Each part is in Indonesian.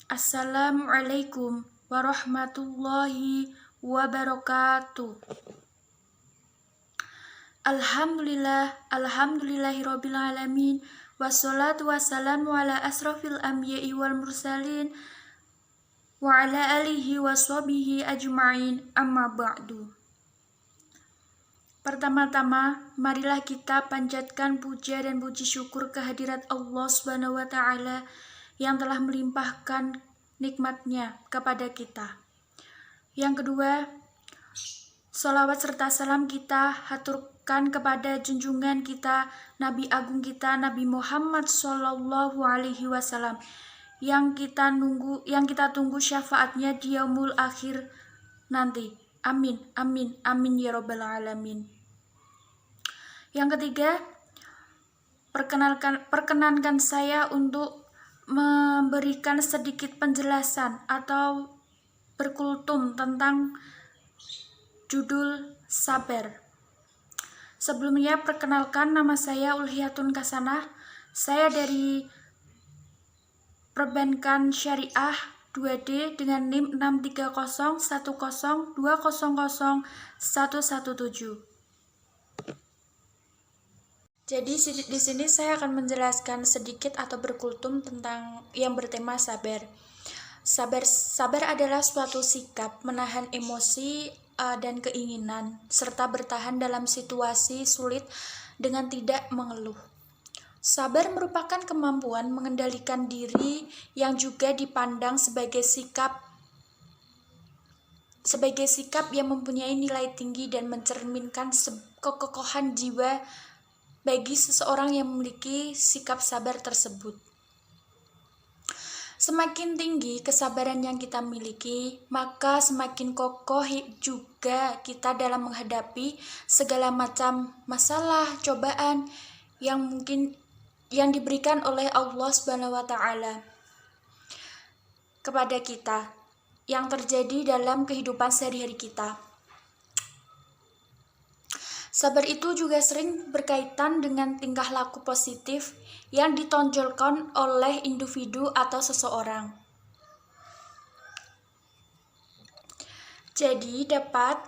Assalamualaikum warahmatullahi wabarakatuh. Alhamdulillahirabbil alamin. Wassalatu wassalamu ala asrofil anbiya'i wal mursalin wa ala alihi washabihi ajma'in, amma ba'du. Pertama-tama, marilah kita panjatkan puja dan puji syukur kehadirat Allah Subhanahu wa Ta'ala yang telah melimpahkan nikmatnya kepada kita. Yang kedua, sholawat serta salam kita haturkan kepada junjungan kita, Nabi Agung kita, Nabi Muhammad Sallallahu Alaihi Wasallam, yang kita tunggu syafaatnya di yaumul akhir nanti. Amin, amin, amin ya robbal alamin. Yang ketiga, perkenankan saya untuk memberikan sedikit penjelasan atau berkultum tentang judul sabar. Sebelumnya, perkenalkan, nama saya Ulhiyatun Kasanah. Saya dari Perbankan Syariah 2D dengan NIM 63010200117. Jadi di sini saya akan menjelaskan sedikit atau berkultum tentang yang bertema sabar. Sabar adalah suatu sikap menahan emosi dan keinginan serta bertahan dalam situasi sulit dengan tidak mengeluh. Sabar merupakan kemampuan mengendalikan diri yang juga dipandang sebagai sikap yang mempunyai nilai tinggi dan mencerminkan kekokohan jiwa bagi seseorang yang memiliki sikap sabar tersebut. Semakin tinggi kesabaran yang kita miliki, maka semakin kokoh juga kita dalam menghadapi segala macam masalah, cobaan yang diberikan oleh Allah Subhanahu wa Ta'ala kepada kita, yang terjadi dalam kehidupan sehari-hari kita. Sabar itu juga sering berkaitan dengan tingkah laku positif yang ditonjolkan oleh individu atau seseorang. Jadi dapat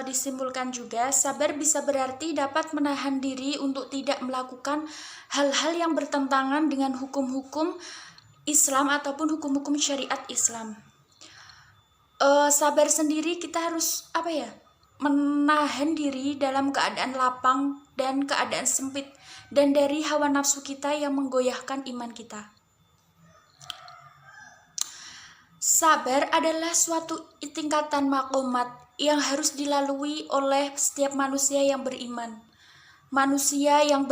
disimpulkan juga, sabar bisa berarti dapat menahan diri untuk tidak melakukan hal-hal yang bertentangan dengan hukum-hukum Islam ataupun hukum-hukum syariat Islam. Sabar sendiri kita harus menahan diri dalam keadaan lapang dan keadaan sempit, dan dari hawa nafsu kita yang menggoyahkan iman kita. Sabar adalah suatu tingkatan makomat yang harus dilalui oleh setiap manusia yang beriman. Manusia yang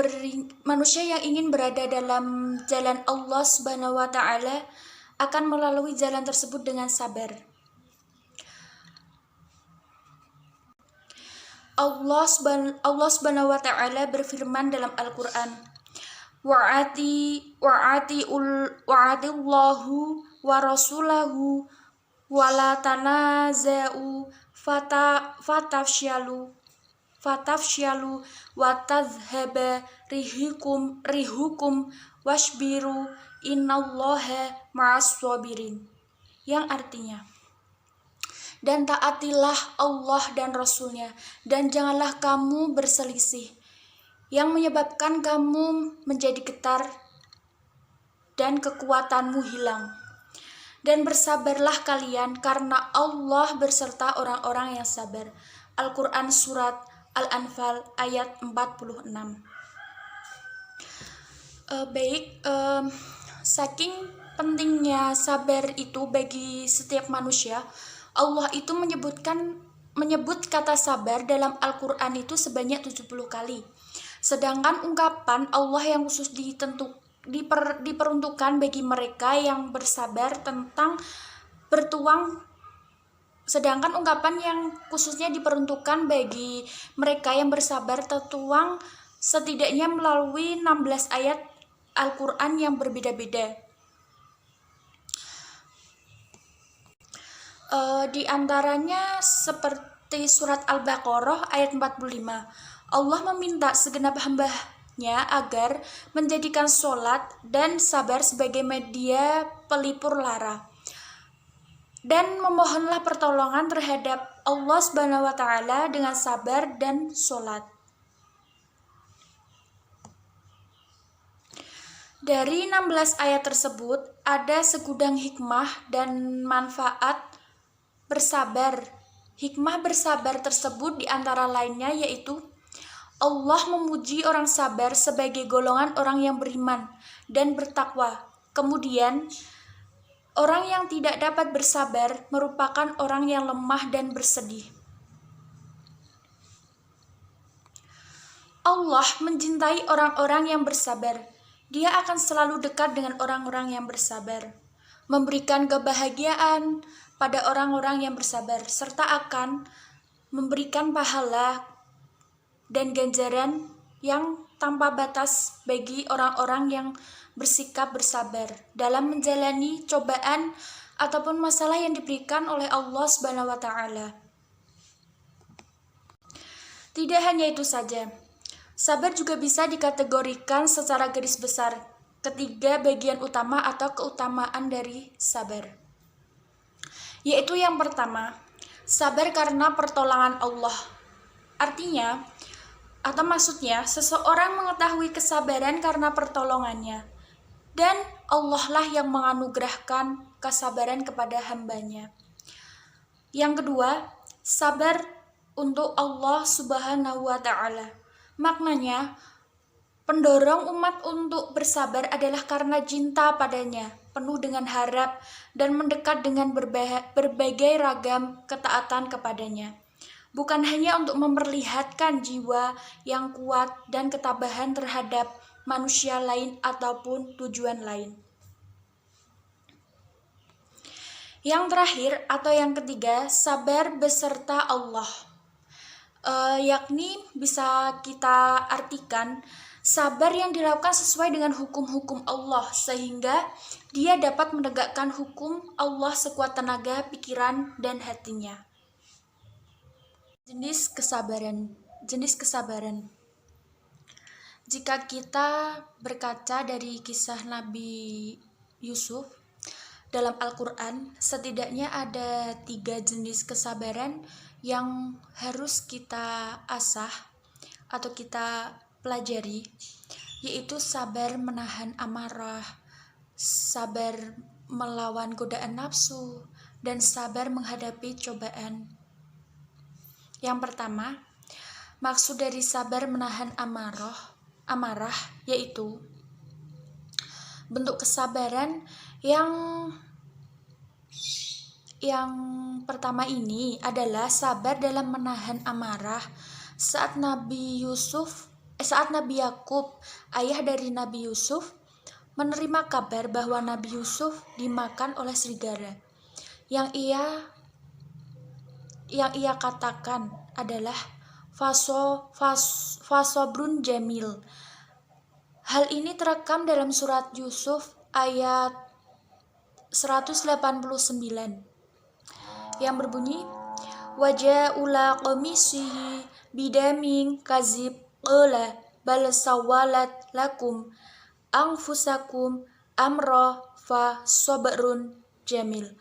ingin berada dalam jalan Allah Subhanahu wa Ta'ala akan melalui jalan tersebut dengan sabar. Allah Subhanahu wa Ta'ala berfirman dalam Al-Qur'an, wa'atillahu wa rasulahu wa la tanaza'u fatafsyalu wa tadhhaba rihukum wasbiru innallaha ma'as sabirin, yang artinya, dan taatilah Allah dan Rasul-Nya, dan janganlah kamu berselisih, yang menyebabkan kamu menjadi getar dan kekuatanmu hilang. Dan bersabarlah kalian, karena Allah berserta orang-orang yang sabar. Al-Quran Surat Al-Anfal ayat 46. Saking pentingnya sabar itu bagi setiap manusia, Allah itu menyebut kata sabar dalam Al-Quran itu sebanyak 70 kali. Sedangkan ungkapan Allah yang khusus diperuntukkan bagi mereka yang bersabar tentang bertuang. Sedangkan ungkapan yang khususnya diperuntukkan bagi mereka yang bersabar tertuang setidaknya melalui 16 ayat Al-Quran yang berbeda-beda. Di antaranya seperti surat Al-Baqarah ayat 45. Allah meminta segenap agar menjadikan sholat dan sabar sebagai media pelipur lara. Dan memohonlah pertolongan terhadap Allah Subhanahu wa Ta'ala dengan sabar dan sholat. Dari 16 ayat tersebut ada segudang hikmah dan manfaat bersabar. Hikmah bersabar tersebut diantara lainnya yaitu Allah memuji orang sabar sebagai golongan orang yang beriman dan bertakwa. Kemudian orang yang tidak dapat bersabar merupakan orang yang lemah dan bersedih. Allah mencintai orang-orang yang bersabar. Dia akan selalu dekat dengan orang-orang yang bersabar, memberikan kebahagiaan pada orang-orang yang bersabar, serta akan memberikan pahala dan ganjaran yang tanpa batas bagi orang-orang yang bersikap bersabar dalam menjalani cobaan ataupun masalah yang diberikan oleh Allah Subhanahu wa Ta'ala. Tidak hanya itu saja, sabar juga bisa dikategorikan secara garis besar ketiga bagian utama atau keutamaan dari sabar. Yaitu yang pertama, sabar karena pertolongan Allah. Artinya, atau maksudnya, seseorang mengetahui kesabaran karena pertolongannya. Dan Allah lah yang menganugerahkan kesabaran kepada hambanya. Yang kedua, sabar untuk Allah Subhanahu wa Ta'ala. Maknanya, pendorong umat untuk bersabar adalah karena cinta padanya, penuh dengan harap dan mendekat dengan berbagai ragam ketaatan kepadanya. Bukan hanya untuk memperlihatkan jiwa yang kuat dan ketabahan terhadap manusia lain ataupun tujuan lain. Yang terakhir atau yang ketiga, sabar beserta Allah. Yakni bisa kita artikan sabar yang dilakukan sesuai dengan hukum-hukum Allah sehingga dia dapat menegakkan hukum Allah sekuat tenaga, pikiran, dan hatinya. Jenis kesabaran. Jika kita berkaca dari kisah Nabi Yusuf dalam Al-Quran, setidaknya ada 3 jenis kesabaran yang harus kita asah atau kita pelajari, yaitu sabar menahan amarah, sabar melawan godaan nafsu, dan sabar menghadapi cobaan. Yang pertama, maksud dari sabar menahan amarah yaitu bentuk kesabaran yang pertama ini adalah sabar dalam menahan amarah saat Nabi Yakub, ayah dari Nabi Yusuf, menerima kabar bahwa Nabi Yusuf dimakan oleh serigala. Yang ia katakan adalah fasobrun jamil. Hal ini terekam dalam surat Yusuf ayat 189 yang berbunyi, waja'ula qamisihi bidaming kazib qala bal sawalat lakum anfusakum amra fa sabrun jamil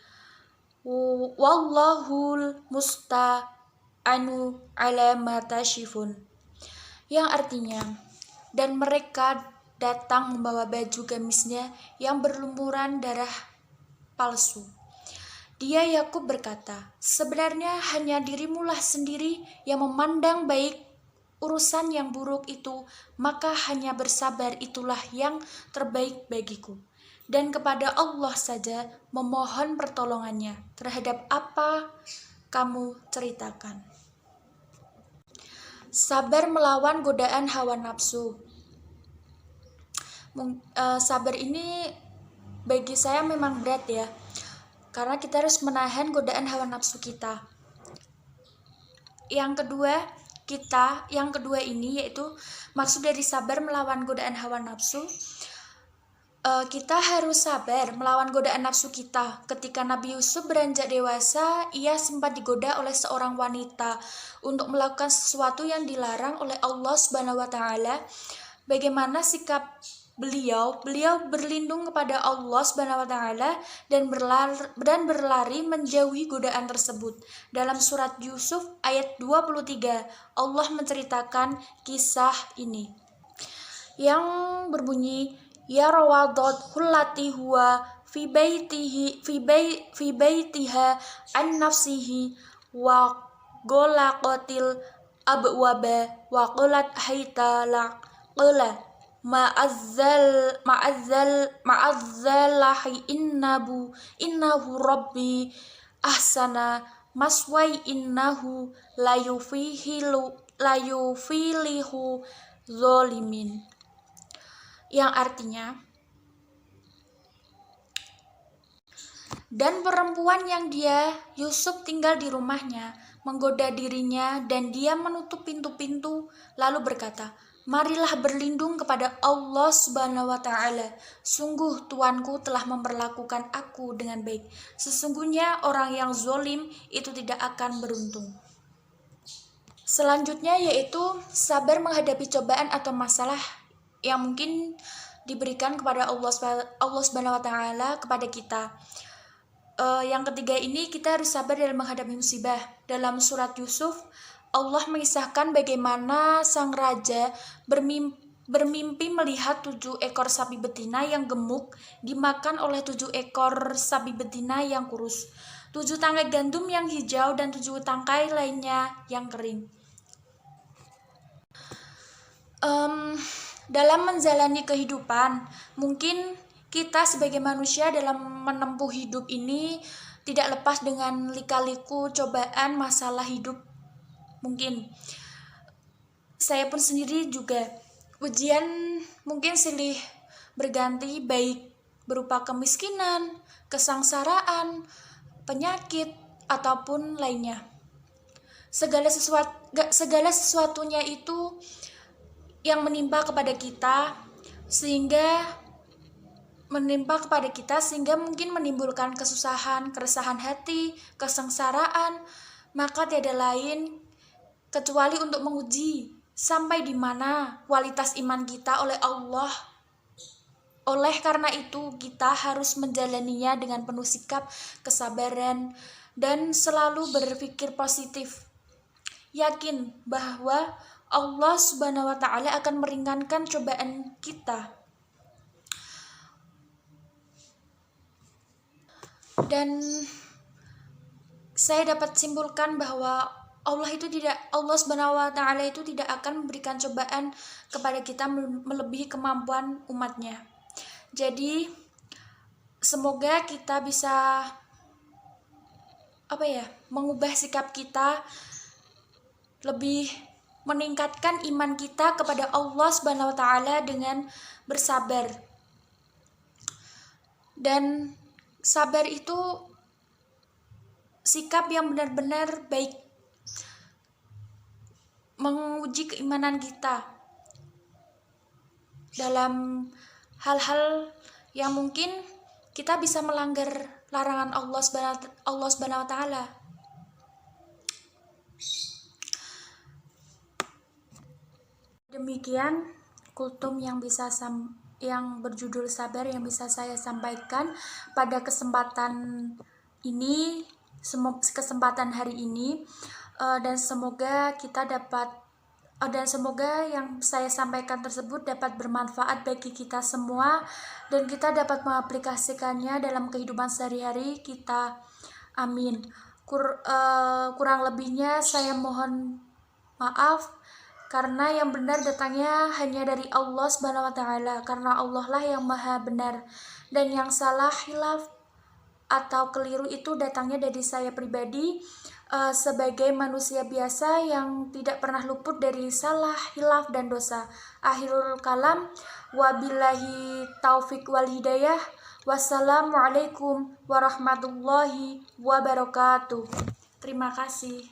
wallahul musta'anu ala ma tasifun. Yang artinya, dan mereka datang membawa baju gamisnya yang berlumuran darah palsu. Dia Yakub berkata, sebenarnya hanya dirimulah sendiri yang memandang baik urusan yang buruk itu, maka hanya bersabar itulah yang terbaik bagiku. Dan kepada Allah saja memohon pertolongannya terhadap apa kamu ceritakan. Sabar melawan godaan hawa nafsu. Sabar ini bagi saya memang berat ya, karena kita harus menahan godaan hawa nafsu kita. Yang kedua ini yaitu maksud dari sabar melawan godaan hawa nafsu. Kita harus sabar melawan godaan nafsu kita. Ketika Nabi Yusuf beranjak dewasa, ia sempat digoda oleh seorang wanita untuk melakukan sesuatu yang dilarang oleh Allah Subhanahu wa Ta'ala. bagaimana sikap beliau berlindung kepada Allah Subhanahu wa taala dan berlari menjauhi godaan tersebut. Dalam surat Yusuf ayat 23 Allah menceritakan kisah ini yang berbunyi, ya rawadat hullati huwa fi baitiha an nafsihi wa golaqatil abwaba wa qalat haita la qala ma'azzalahi innahu rabbi ahsana maswai innahu layufilihu zolimin, yang artinya, dan perempuan yang dia Yusuf tinggal di rumahnya menggoda dirinya dan dia menutup pintu-pintu lalu berkata, marilah berlindung kepada Allah Subhanahu wa taala. Sungguh Tuanku telah memperlakukan aku dengan baik. Sesungguhnya orang yang zolim itu tidak akan beruntung. Selanjutnya yaitu sabar menghadapi cobaan atau masalah yang mungkin diberikan kepada Allah Subhanahu wa taala kepada kita. Yang ketiga ini kita harus sabar dalam menghadapi musibah. Dalam surat Yusuf Allah mengisahkan bagaimana sang raja bermimpi melihat 7 ekor sapi betina yang gemuk dimakan oleh 7 ekor sapi betina yang kurus, 7 tangkai gandum yang hijau dan 7 tangkai lainnya yang kering. Dalam menjalani kehidupan, mungkin kita sebagai manusia dalam menempuh hidup ini tidak lepas dengan lika-liku cobaan masalah hidup. Mungkin saya pun sendiri juga ujian mungkin silih berganti, baik berupa kemiskinan, kesengsaraan, penyakit ataupun lainnya. Segala sesuatunya itu yang menimpa kepada kita sehingga mungkin menimbulkan kesusahan, keresahan hati, kesengsaraan, maka tiada lain kecuali untuk menguji sampai di mana kualitas iman kita oleh Allah. Oleh karena itu, kita harus menjalaninya dengan penuh sikap kesabaran dan selalu berpikir positif. Yakin bahwa Allah Subhanahu wa taala akan meringankan cobaan kita. Dan saya dapat simpulkan bahwa Allah Subhanahu wa taala itu tidak akan memberikan cobaan kepada kita melebihi kemampuan umatnya. Jadi semoga kita bisa mengubah sikap kita, lebih meningkatkan iman kita kepada Allah Subhanahu wa taala dengan bersabar. Dan sabar itu sikap yang benar-benar baik, menguji keimanan kita dalam hal-hal yang mungkin kita bisa melanggar larangan Allah Subhanahu wa taala. Demikian kultum yang berjudul sabar yang bisa saya sampaikan pada kesempatan hari ini, dan semoga yang saya sampaikan tersebut dapat bermanfaat bagi kita semua dan kita dapat mengaplikasikannya dalam kehidupan sehari-hari kita. Amin. Kurang lebihnya saya mohon maaf, karena yang benar datangnya hanya dari Allah Subhanahu wa taala, karena Allah lah yang maha benar, dan yang salah, hilaf atau keliru itu datangnya dari saya pribadi sebagai manusia biasa yang tidak pernah luput dari salah, hilaf dan dosa. Akhirul kalam, wabillahi taufik wal hidayah. Wassalamualaikum warahmatullahi wabarakatuh. Terima kasih.